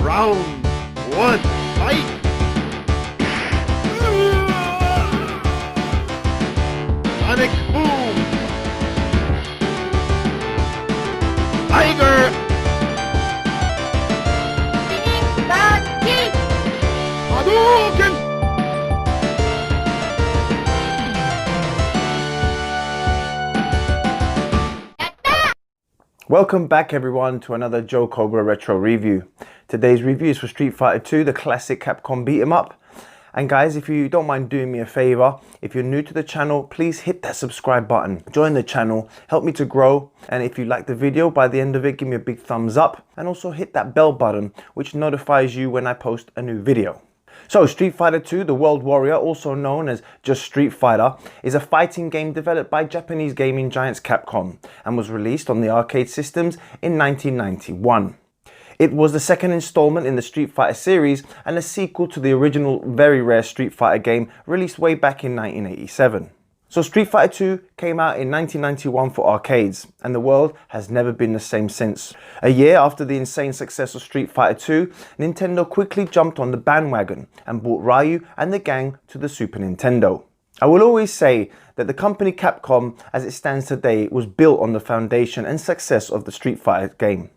Round one, fight! Sonic Boom! Tiger! Hadouken! Welcome back everyone to another Joe Cobra Retro review. Today's review is for Street Fighter 2, the classic Capcom beat 'em up. And guys, if you don't mind doing me a favor, if you're new to the channel, please hit that subscribe button. Join the channel, help me to grow. And if you like the video, by the end of it, give me a big thumbs up. And also hit that bell button, which notifies you when I post a new video. So Street Fighter 2, The World Warrior, also known as just Street Fighter, is a fighting game developed by Japanese gaming giants Capcom and was released on the arcade systems in 1991. It was the second installment in the Street Fighter series and a sequel to the original very rare Street Fighter game released way back in 1987. So Street Fighter 2 came out in 1991 for arcades, and the world has never been the same since. A year after the insane success of Street Fighter 2, Nintendo quickly jumped on the bandwagon and brought Ryu and the gang to the Super Nintendo. I will always say that the company Capcom, as it stands today, was built on the foundation and success of the Street Fighter game.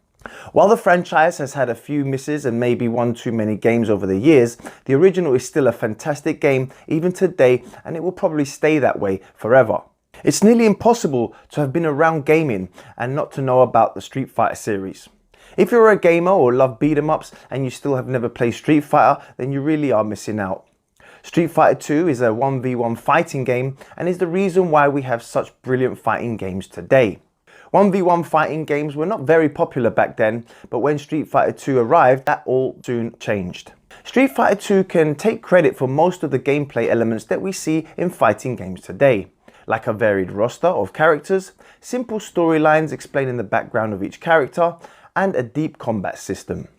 While the franchise has had a few misses and maybe one too many games over the years, the original is still a fantastic game even today, and it will probably stay that way forever. It's nearly impossible to have been around gaming and not to know about the Street Fighter series. If you're a gamer or love beat 'em ups and you still have never played Street Fighter, then you really are missing out. Street Fighter 2 is a 1v1 fighting game and is the reason why we have such brilliant fighting games today. 1v1 fighting games were not very popular back then, but when Street Fighter 2 arrived, that all soon changed. Street Fighter 2 can take credit for most of the gameplay elements that we see in fighting games today, like a varied roster of characters, simple storylines explaining the background of each character, and a deep combat system.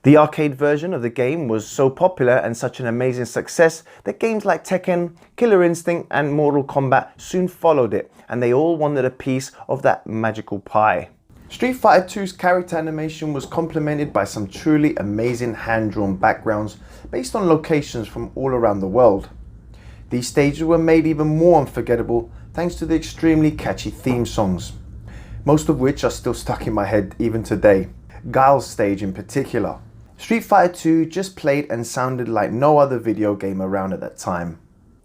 The arcade version of the game was so popular and such an amazing success that games like Tekken, Killer Instinct and Mortal Kombat soon followed it, and they all wanted a piece of that magical pie. Street Fighter 2's character animation was complemented by some truly amazing hand-drawn backgrounds based on locations from all around the world. These stages were made even more unforgettable thanks to the extremely catchy theme songs, most of which are still stuck in my head even today. Guile's stage in particular. Street Fighter 2 just played and sounded like no other video game around at that time.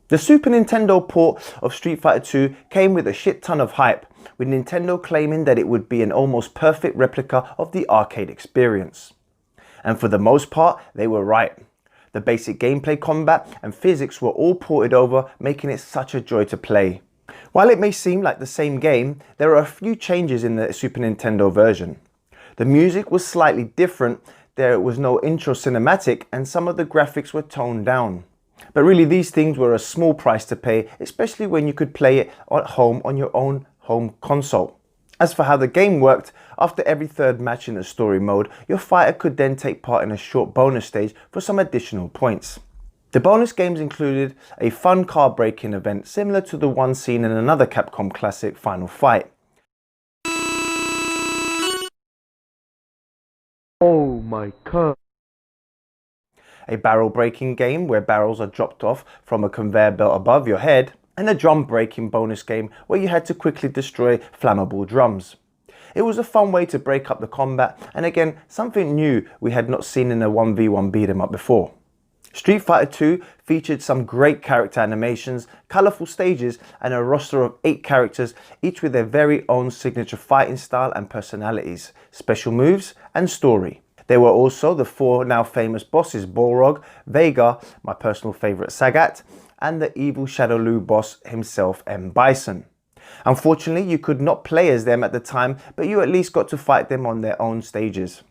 The Super Nintendo port of Street Fighter 2 came with a shit ton of hype, with Nintendo claiming that it would be an almost perfect replica of the arcade experience. And for the most part, they were right. The basic gameplay, combat and physics were all ported over, making it such a joy to play. While it may seem like the same game, there are a few changes in the Super Nintendo version. The music was slightly different, there was no intro cinematic, and some of the graphics were toned down. But really these things were a small price to pay, especially when you could play it at home on your own home console. As for how the game worked, after every third match in the story mode, your fighter could then take part in a short bonus stage for some additional points. The bonus games included a fun car breaking event similar to the one seen in another Capcom classic, Final Fight. Oh my god. A barrel breaking game where barrels are dropped off from a conveyor belt above your head, and a drum breaking bonus game where you had to quickly destroy flammable drums. It was a fun way to break up the combat, and again, something new we had not seen in a 1v1 beat 'em up before. Street Fighter 2 featured some great character animations, colourful stages and a roster of 8 characters, each with their very own signature fighting style and personalities, special moves and story. There were also the 4 now famous bosses, Balrog, Vega, my personal favourite Sagat, and the evil Shadowloo boss himself, M. Bison. Unfortunately, you could not play as them at the time, but you at least got to fight them on their own stages.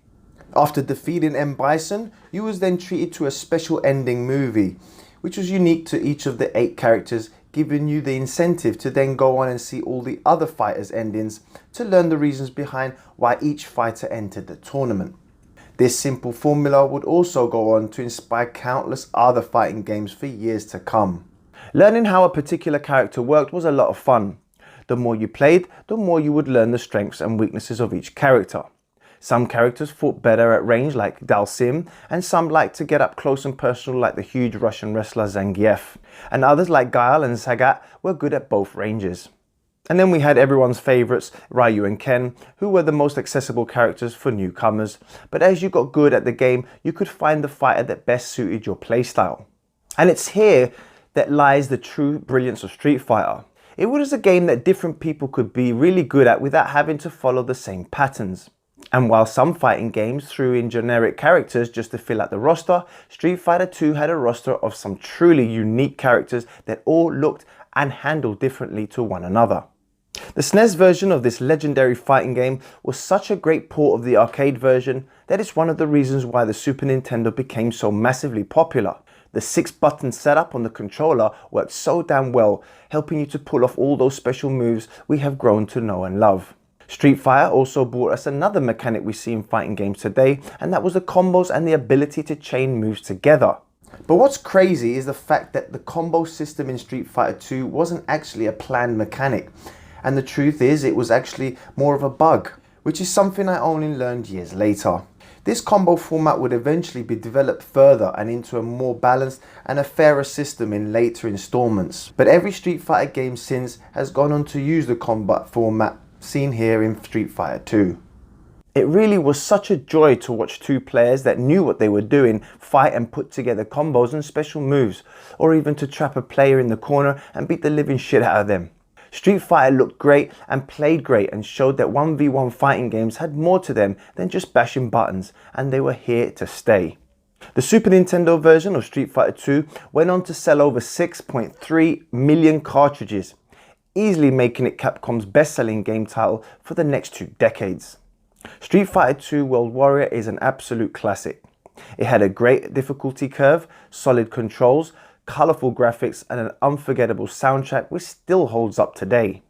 After defeating M. Bison, you was then treated to a special ending movie, which was unique to each of the 8 characters, giving you the incentive to then go on and see all the other fighters' endings to learn the reasons behind why each fighter entered the tournament. This simple formula would also go on to inspire countless other fighting games for years to come. Learning how a particular character worked was a lot of fun. The more you played, the more you would learn the strengths and weaknesses of each character. Some characters fought better at range like Dalsim, and some liked to get up close and personal like the huge Russian wrestler Zangief. And others like Guile and Sagat were good at both ranges. And then we had everyone's favourites, Ryu and Ken, who were the most accessible characters for newcomers. But as you got good at the game, you could find the fighter that best suited your playstyle. And it's here that lies the true brilliance of Street Fighter. It was a game that different people could be really good at without having to follow the same patterns. And while some fighting games threw in generic characters just to fill out the roster, Street Fighter 2 had a roster of some truly unique characters that all looked and handled differently to one another. The SNES version of this legendary fighting game was such a great port of the arcade version that it's one of the reasons why the Super Nintendo became so massively popular. The 6-button setup on the controller worked so damn well, helping you to pull off all those special moves we have grown to know and love. Street Fighter also brought us another mechanic we see in fighting games today, and that was the combos and the ability to chain moves together. But what's crazy is the fact that the combo system in Street Fighter 2 wasn't actually a planned mechanic. And the truth is, it was actually more of a bug, which is something I only learned years later. This combo format would eventually be developed further and into a more balanced and a fairer system in later installments. But every Street Fighter game since has gone on to use the combat format seen here in Street Fighter 2. It really was such a joy to watch two players that knew what they were doing fight and put together combos and special moves, or even to trap a player in the corner and beat the living shit out of them. Street Fighter looked great and played great and showed that 1v1 fighting games had more to them than just bashing buttons, and they were here to stay. The Super Nintendo version of Street Fighter 2 went on to sell over 6.3 million cartridges, easily making it Capcom's best-selling game title for the next 2 decades. Street Fighter 2 World Warrior is an absolute classic. It had a great difficulty curve, solid controls, colourful graphics and an unforgettable soundtrack which still holds up today.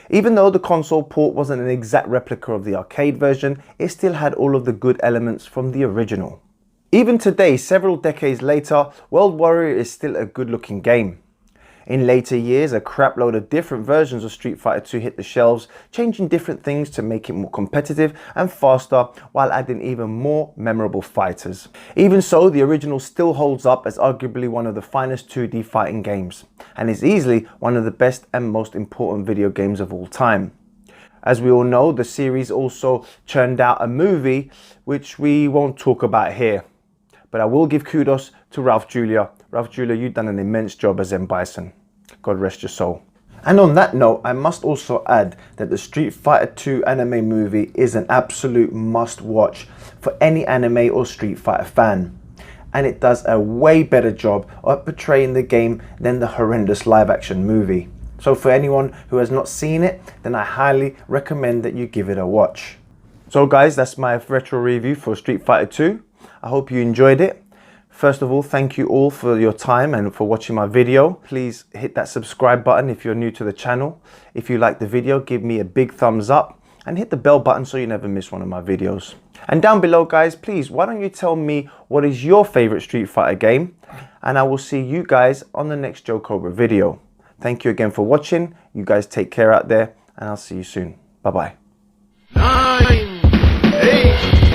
Even though the console port wasn't an exact replica of the arcade version, it still had all of the good elements from the original. Even today, several decades later, World Warrior is still a good looking game. In later years, a crapload of different versions of Street Fighter 2 hit the shelves, changing different things to make it more competitive and faster while adding even more memorable fighters. Even so, the original still holds up as arguably one of the finest 2D fighting games, and is easily one of the best and most important video games of all time. As we all know, the series also churned out a movie, which we won't talk about here. But I will give kudos to Ralph Julia. Ralph Julia, you've done an immense job as M. Bison. God rest your soul. And on that note, I must also add that the Street Fighter 2 anime movie is an absolute must watch for any anime or Street Fighter fan. And it does a way better job of portraying the game than the horrendous live action movie. So for anyone who has not seen it, then I highly recommend that you give it a watch. So guys, that's my retro review for Street Fighter 2. I hope you enjoyed it. First of all, thank you all for your time and for watching my video. Please hit that subscribe button if you're new to the channel. If you like the video, give me a big thumbs up and hit the bell button so you never miss one of my videos. And down below guys, please, why don't you tell me what is your favorite Street Fighter game? And I will see you guys on the next Joe Cobra video. Thank you again for watching. You guys take care out there and I'll see you soon. Bye bye. 9, 8,